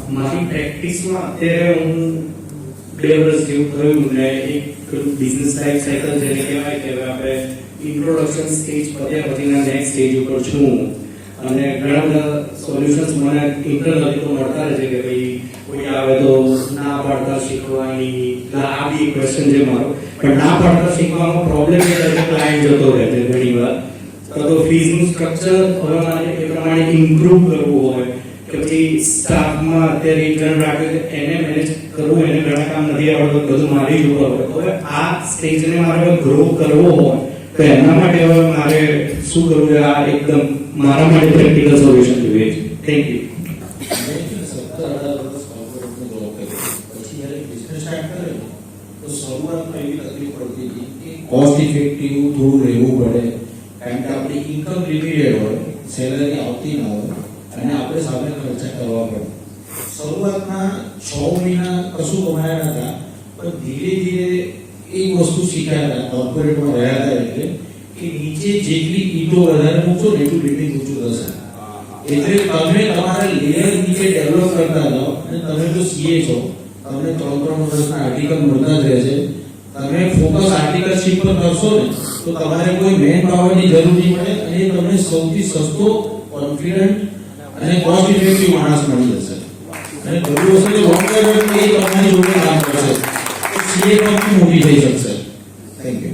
મારી પ્રેક્ટિસમાં અત્યારે હું 2 વર્ષ જેવું થયું ને એક બિઝનેસ લાઈફ સાયકલ જેને કહેવાય કે હવે આપણે ઇન્ટ્રોડક્શન સ્ટેજ પત્યા પછીના નેક્સ્ટ સ્ટેજ ઉપર છું અને ઘણા બધા સોલ્યુશન્સ મને ઇન્ટરનલી તો મળતા રહે છે કે ભાઈ કોઈ આવે તો ના પાડતા શીખવાની આ બી ક્વેશ્ચન છે મારો પણ ના પાડતા શીખવામાં પ્રોબ્લેમ એ છે કે ક્લાયન્ટ જતો રહે છે ઘણી વાર તો ફીઝનું સ્ટ્રક્ચર હવે મારે એ પ્રમાણે ઇમ્પ્રૂવ કરવું હોય કે પછી સ્ટાફમાં અત્યારે એક જણ રાખ્યો છે એને મેનેજ કરવું એને ઘણા કામ નથી આવડતું બધું મારી જ ઉપર હોય હવે આ સ્ટેજને મારે ગ્રો કરવો હોય તો એના માટે હવે મારે શું કરવું છે આ એકદમ મારા માટે પ્રેક્ટિકલ સોલ્યુશન જોઈએ છે થેન્ક યુ કોસ્ટ ઇફેક્ટિવ થોડું રહેવું પડે કારણ કે આપણી ઇન્કમ લિમિટેડ હોય સેલરી આવતી ના હોય અને આપણે સામે ખર્ચા કરવા પડે શરૂઆતમાં 6 મહિના કશું કમાયા હતા પણ ધીરે ધીરે એ વસ્તુ શીખ્યા હતા કોર્પોરેટમાં રહ્યા હતા એટલે કે નીચે જેટલી ઈટો વધારે મૂકશો ને એટલું બિલ્ડિંગ ઊંચું થશે એટલે તમે તમારા લેયર નીચે ડેવલપ કરતા જાઓ અને તમે જો સીએ છો તમને 3 વર્ષના આર્ટિકલ મળતા જ રહેશે તમે ફોકસ આર્ટિકલશીપ પર કરશો ને તો તમારે કોઈ મેન પાવરની જરૂર નહીં પડે અને તમને સૌથી સસ્તો કોન્ફિડન્ટ અને કોસ્ટ ઇફેક્ટિવ માણસ મળી જશે અને બધું વસ્તુ જો લોંગ ટર્મ એ તમારી જોડે કામ કરશે તો સીએ કંપની મોટી થઈ શકશે થેન્ક યુ